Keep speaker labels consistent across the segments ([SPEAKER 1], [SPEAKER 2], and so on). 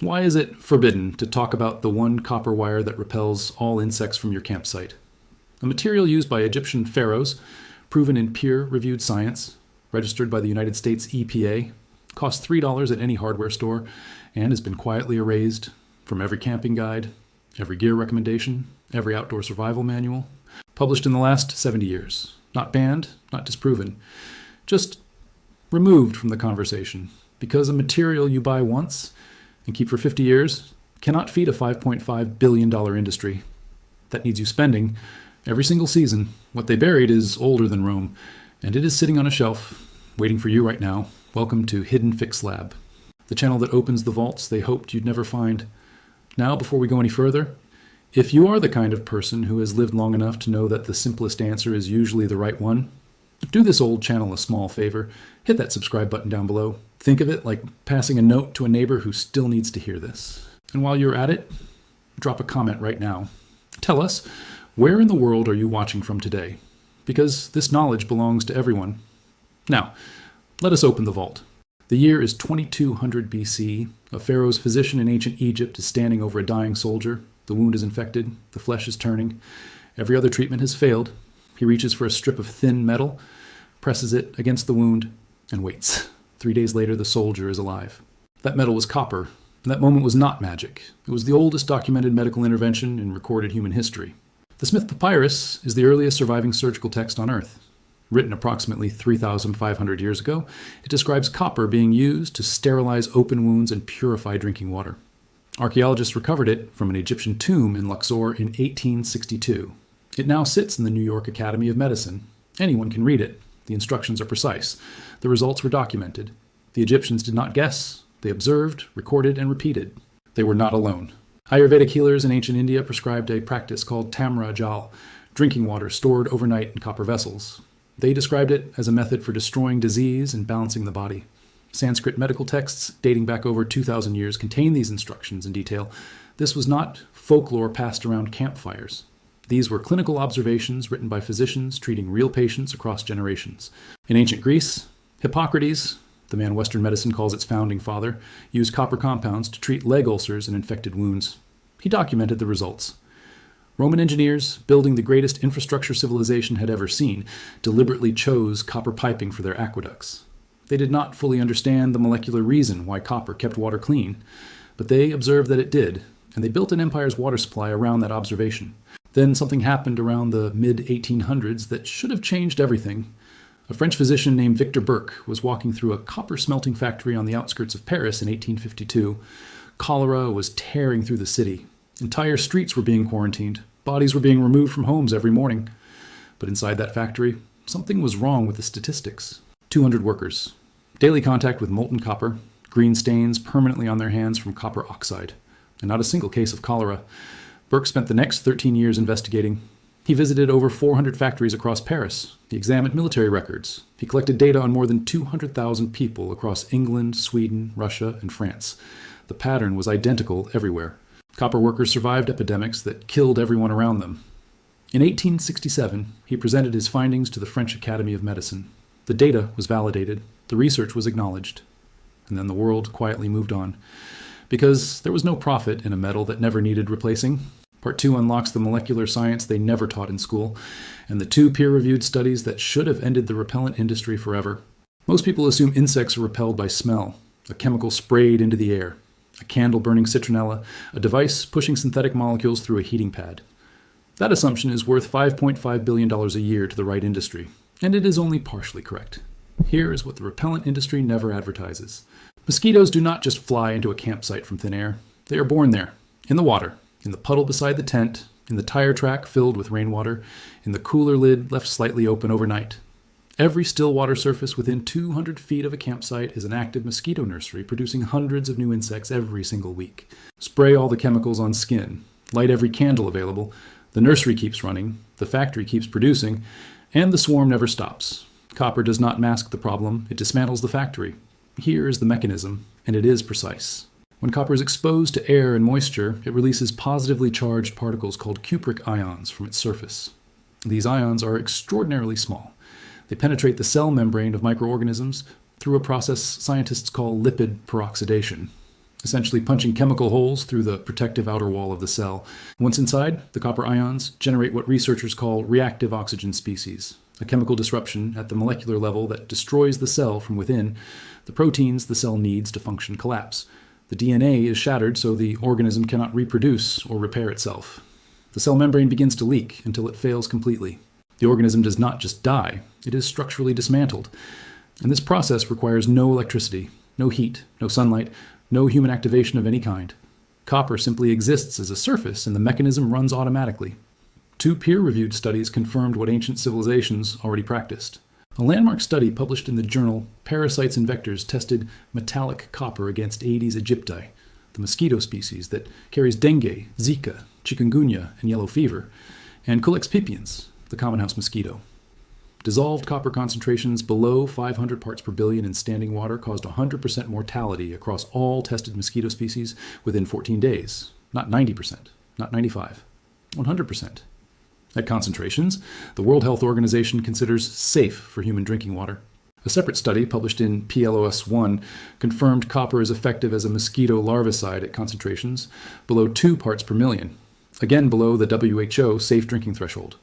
[SPEAKER 1] Why is it forbidden to talk about the one copper wire that repels all insects from your campsite? A material used by Egyptian pharaohs, proven in peer-reviewed science, registered by the United States EPA, costs $3 at any hardware store, and has been quietly erased from every camping guide, every gear recommendation, every outdoor survival manual, published in the last 70 years. Not banned, not disproven, just removed from the conversation, because a material you buy once and keep for 50 years cannot feed a $5.5 billion industry that needs you spending every single season. What they buried is older than Rome, and it is sitting on a shelf, waiting for you right now. Welcome to Hidden Fix Lab, the channel that opens the vaults they hoped you'd never find. Now, before we go any further, if you are the kind of person who has lived long enough to know that the simplest answer is usually the right one, do this old channel a small favor. Hit that subscribe button down below. Think of it like passing a note to a neighbor who still needs to hear this. And while you're at it, drop a comment right now. Tell us, where in the world are you watching from today? Because this knowledge belongs to everyone. Now, let us open the vault. The year is 2200 BC. A pharaoh's physician in ancient Egypt is standing over a dying soldier. The wound is infected. The flesh is turning. Every other treatment has failed. He reaches for a strip of thin metal, presses it against the wound, and waits. 3 days later, the soldier is alive. That metal was copper, and that moment was not magic. It was the oldest documented medical intervention in recorded human history. The Smith Papyrus is the earliest surviving surgical text on Earth. Written approximately 3,500 years ago, it describes copper being used to sterilize open wounds and purify drinking water. Archaeologists recovered it from an Egyptian tomb in Luxor in 1862. It now sits in the New York Academy of Medicine. Anyone can read it. The instructions are precise. The results were documented. The Egyptians did not guess. They observed, recorded, and repeated. They were not alone. Ayurvedic healers in ancient India prescribed a practice called tamra jal, drinking water stored overnight in copper vessels. They described it as a method for destroying disease and balancing the body. Sanskrit medical texts dating back over 2,000 years contain these instructions in detail. This was not folklore passed around campfires. These were clinical observations written by physicians treating real patients across generations. In ancient Greece, Hippocrates, the man Western medicine calls its founding father, used copper compounds to treat leg ulcers and infected wounds. He documented the results. Roman engineers, building the greatest infrastructure civilization had ever seen, deliberately chose copper piping for their aqueducts. They did not fully understand the molecular reason why copper kept water clean, but they observed that it did, and they built an empire's water supply around that observation. Then something happened around the mid-1800s that should have changed everything. A French physician named Victor Burke was walking through a copper smelting factory on the outskirts of Paris in 1852. Cholera was tearing through the city. Entire streets were being quarantined. Bodies were being removed from homes every morning. But inside that factory, something was wrong with the statistics. 200 workers. Daily contact with molten copper. Green stains permanently on their hands from copper oxide. And not a single case of cholera. Burke spent the next 13 years investigating. He visited over 400 factories across Paris. He examined military records. He collected data on more than 200,000 people across England, Sweden, Russia, and France. The pattern was identical everywhere. Copper workers survived epidemics that killed everyone around them. In 1867, he presented his findings to the French Academy of Medicine. The data was validated. The research was acknowledged. And then the world quietly moved on. Because there was no profit in a metal that never needed replacing. Part 2 unlocks the molecular science they never taught in school, and the 2 peer-reviewed studies that should have ended the repellent industry forever. Most people assume insects are repelled by smell, a chemical sprayed into the air, a candle burning citronella, a device pushing synthetic molecules through a heating pad. That assumption is worth $5.5 billion a year to the right industry, and it is only partially correct. Here is what the repellent industry never advertises. Mosquitoes do not just fly into a campsite from thin air. They are born there, in the water, in the puddle beside the tent, in the tire track filled with rainwater, in the cooler lid left slightly open overnight. Every still water surface within 200 feet of a campsite is an active mosquito nursery producing hundreds of new insects every single week. Spray all the chemicals on skin, light every candle available, the nursery keeps running, the factory keeps producing, and the swarm never stops. Copper does not mask the problem, it dismantles the factory. Here is the mechanism, and it is precise. When copper is exposed to air and moisture, it releases positively charged particles called cupric ions from its surface. These ions are extraordinarily small. They penetrate the cell membrane of microorganisms through a process scientists call lipid peroxidation. essentially punching chemical holes through the protective outer wall of the cell. Once inside, the copper ions generate what researchers call reactive oxygen species, a chemical disruption at the molecular level that destroys the cell from within. The proteins the cell needs to function collapse. The DNA is shattered so the organism cannot reproduce or repair itself. The cell membrane begins to leak until it fails completely. The organism does not just die, it is structurally dismantled. And this process requires no electricity, no heat, no sunlight, no human activation of any kind. Copper simply exists as a surface and the mechanism runs automatically. 2 peer-reviewed studies confirmed what ancient civilizations already practiced. A landmark study published in the journal Parasites and Vectors tested metallic copper against Aedes aegypti, the mosquito species that carries dengue, Zika, chikungunya, and yellow fever, and Culex pipiens, the common house mosquito. Dissolved copper concentrations below 500 parts per billion in standing water caused 100% mortality across all tested mosquito species within 14 days. Not 90%, not 95%, 100%. At concentrations, the World Health Organization considers safe for human drinking water. A separate study published in PLOS1 confirmed copper is effective as a mosquito larvicide at concentrations below 2 parts per million, again below the WHO safe drinking threshold.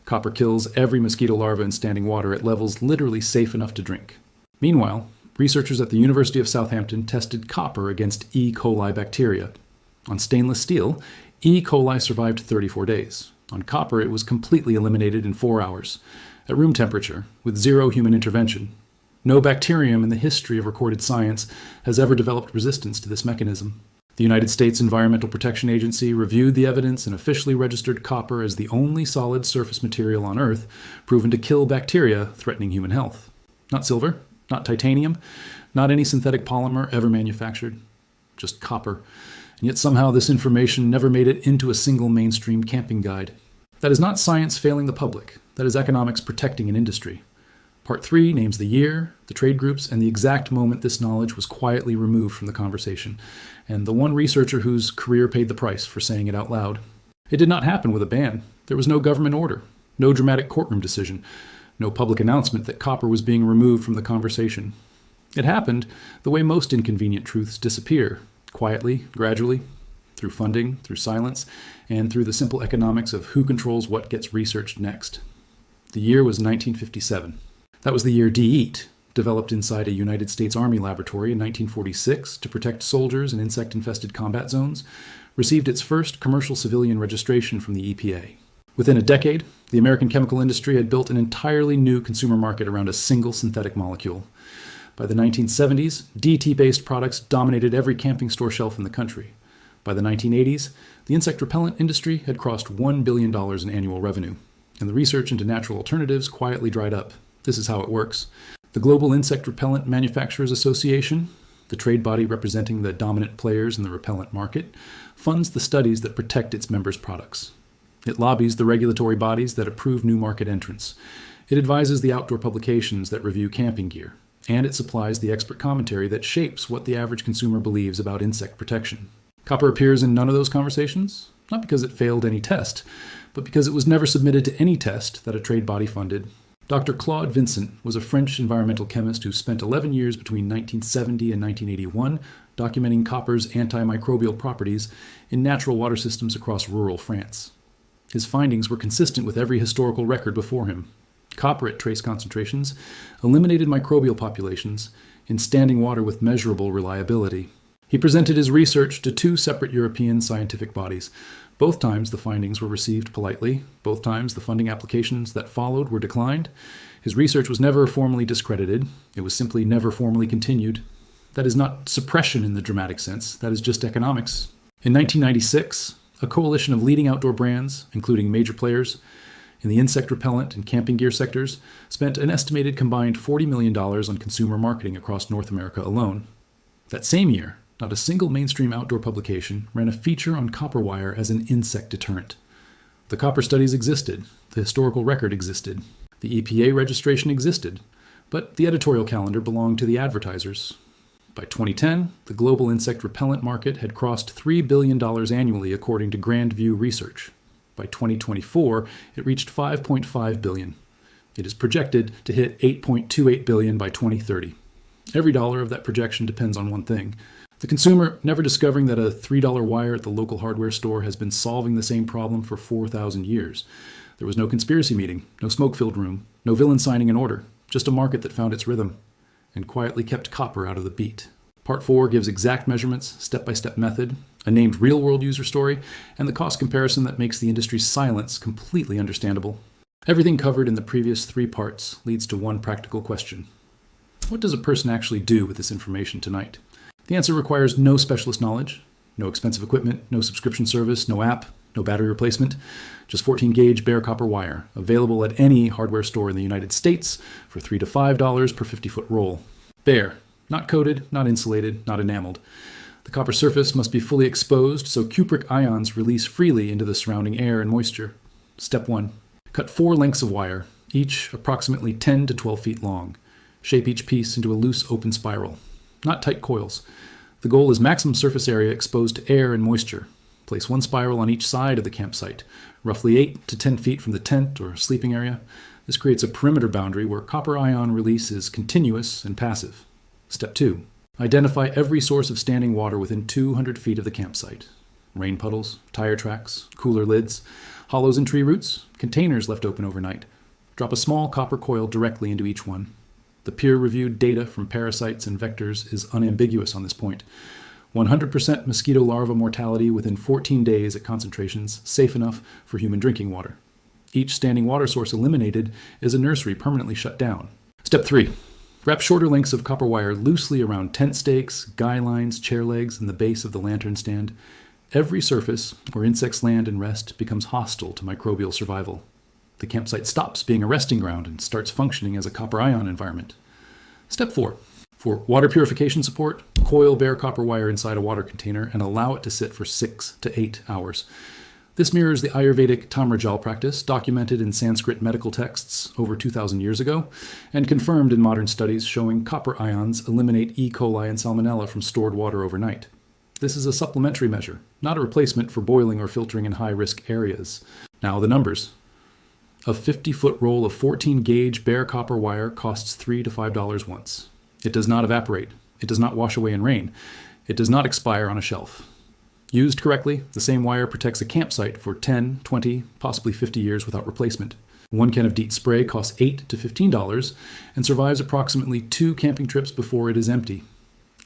[SPEAKER 1] Copper kills every mosquito larva in standing water at levels literally safe enough to drink. Meanwhile, researchers at the University of Southampton tested copper against E. coli bacteria. On stainless steel, E. coli survived 34 days. On copper, it was completely eliminated in 4 hours, at room temperature, with 0 human intervention. No bacterium in the history of recorded science has ever developed resistance to this mechanism. The United States Environmental Protection Agency reviewed the evidence and officially registered copper as the only solid surface material on Earth proven to kill bacteria threatening human health. Not silver, not titanium, not any synthetic polymer ever manufactured, just copper. And yet somehow this information never made it into a single mainstream camping guide. That is not science failing the public. That is economics protecting an industry. Part 3 names the year, the trade groups, and the exact moment this knowledge was quietly removed from the conversation, and the one researcher whose career paid the price for saying it out loud. It did not happen with a ban. There was no government order, no dramatic courtroom decision, no public announcement that copper was being removed from the conversation. It happened the way most inconvenient truths disappear, quietly, gradually, through funding, through silence, and through the simple economics of who controls what gets researched next. The year was 1957. That was the year DEAT, developed inside a United States Army laboratory in 1946 to protect soldiers in insect-infested combat zones, received its first commercial civilian registration from the EPA. Within a decade, the American chemical industry had built an entirely new consumer market around a single synthetic molecule. By the 1970s, DEAT-based products dominated every camping store shelf in the country. By the 1980s, the insect repellent industry had crossed $1 billion in annual revenue, and the research into natural alternatives quietly dried up. This is how it works. The Global Insect Repellent Manufacturers Association, the trade body representing the dominant players in the repellent market, funds the studies that protect its members' products. It lobbies the regulatory bodies that approve new market entrants. It advises the outdoor publications that review camping gear. And it supplies the expert commentary that shapes what the average consumer believes about insect protection. Copper appears in none of those conversations, not because it failed any test, but because it was never submitted to any test that a trade body funded. Dr. Claude Vincent was a French environmental chemist who spent 11 years between 1970 and 1981 documenting copper's antimicrobial properties in natural water systems across rural France. His findings were consistent with every historical record before him. Copper at trace concentrations eliminated microbial populations in standing water with measurable reliability. He presented his research to 2 separate European scientific bodies. Both times the findings were received politely. Both times the funding applications that followed were declined. His research was never formally discredited. It was simply never formally continued. That is not suppression in the dramatic sense. That is just economics. In 1996, a coalition of leading outdoor brands, including major players in the insect repellent and camping gear sectors, spent an estimated combined $40 million on consumer marketing across North America alone. That same year, not a single mainstream outdoor publication ran a feature on copper wire as an insect deterrent. The copper studies existed, the historical record existed, the EPA registration existed, but the editorial calendar belonged to the advertisers. By 2010, the global insect repellent market had crossed $3 billion annually according to Grand View Research. By 2024, it reached $5.5 billion. It is projected to hit $8.28 billion by 2030. Every dollar of that projection depends on one thing: The consumer never discovering that a $3 wire at the local hardware store has been solving the same problem for 4,000 years. There was no conspiracy meeting, no smoke-filled room, no villain signing an order, just a market that found its rhythm and quietly kept copper out of the beat. Part 4 gives exact measurements, step-by-step method, a named real-world user story, and the cost comparison that makes the industry's silence completely understandable. Everything covered in the previous 3 parts leads to one practical question. What does a person actually do with this information tonight? The answer requires no specialist knowledge, no expensive equipment, no subscription service, no app, no battery replacement, just 14-gauge bare copper wire, available at any hardware store in the United States for $3 to $5 per 50-foot roll. Bare, not coated, not insulated, not enameled. The copper surface must be fully exposed so cupric ions release freely into the surrounding air and moisture. Step 1. Cut 4 lengths of wire, each approximately 10 to 12 feet long. Shape each piece into a loose open spiral, not tight coils. The goal is maximum surface area exposed to air and moisture. Place 1 spiral on each side of the campsite, roughly 8 to 10 feet from the tent or sleeping area. This creates a perimeter boundary where copper ion release is continuous and passive. Step 2. Identify every source of standing water within 200 feet of the campsite. Rain puddles, tire tracks, cooler lids, hollows in tree roots, containers left open overnight. Drop a small copper coil directly into each one. The peer-reviewed data from parasites and vectors is unambiguous on this point. 100% mosquito larva mortality within 14 days at concentrations safe enough for human drinking water. Each standing water source eliminated is a nursery permanently shut down. Step 3. Wrap shorter lengths of copper wire loosely around tent stakes, guy lines, chair legs, and the base of the lantern stand. Every surface where insects land and rest becomes hostile to microbial survival. The campsite stops being a resting ground and starts functioning as a copper ion environment. Step 4. For water purification support, coil bare copper wire inside a water container and allow it to sit for 6 to 8 hours. This mirrors the Ayurvedic Tamrajal practice documented in Sanskrit medical texts over 2,000 years ago and confirmed in modern studies showing copper ions eliminate E. coli and salmonella from stored water overnight. This is a supplementary measure, not a replacement for boiling or filtering in high-risk areas. Now the numbers. A 50-foot roll of 14-gauge bare copper wire costs $3 to $5 once. It does not evaporate. It does not wash away in rain. It does not expire on a shelf. Used correctly, the same wire protects a campsite for 10, 20, possibly 50 years without replacement. 1 can of DEET spray costs $8 to $15 and survives approximately 2 camping trips before it is empty.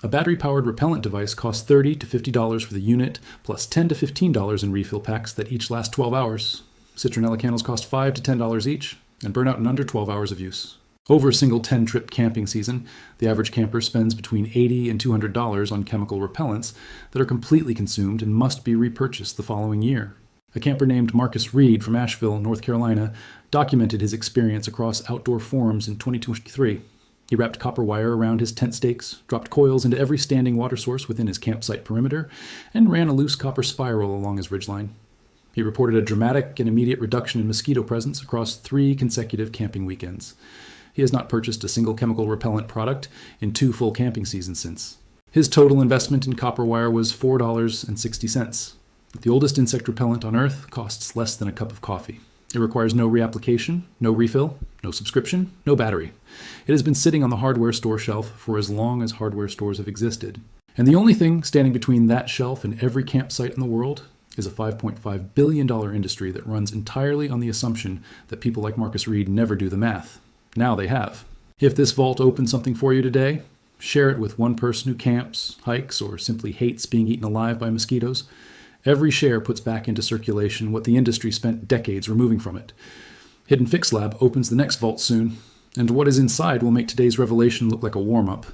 [SPEAKER 1] A battery-powered repellent device costs $30 to $50 for the unit, plus $10 to $15 in refill packs that each last 12 hours. Citronella candles cost $5 to $10 each and burn out in under 12 hours of use. Over a single 10-trip camping season, the average camper spends between $80 and $200 on chemical repellents that are completely consumed and must be repurchased the following year. A camper named Marcus Reed from Asheville, North Carolina, documented his experience across outdoor forums in 2023. He wrapped copper wire around his tent stakes, dropped coils into every standing water source within his campsite perimeter, and ran a loose copper spiral along his ridgeline. He reported a dramatic and immediate reduction in mosquito presence across 3 consecutive camping weekends. He has not purchased a single chemical repellent product in 2 full camping seasons since. His total investment in copper wire was $4.60. The oldest insect repellent on Earth costs less than a cup of coffee. It requires no reapplication, no refill, no subscription, no battery. It has been sitting on the hardware store shelf for as long as hardware stores have existed. And the only thing standing between that shelf and every campsite in the world is a $5.5 billion industry that runs entirely on the assumption that people like Marcus Reed never do the math. Now they have. If this vault opened something for you today, share it with one person who camps, hikes, or simply hates being eaten alive by mosquitoes. Every share puts back into circulation what the industry spent decades removing from it. Hidden Fix Lab opens the next vault soon, and what is inside will make today's revelation look like a warm-up.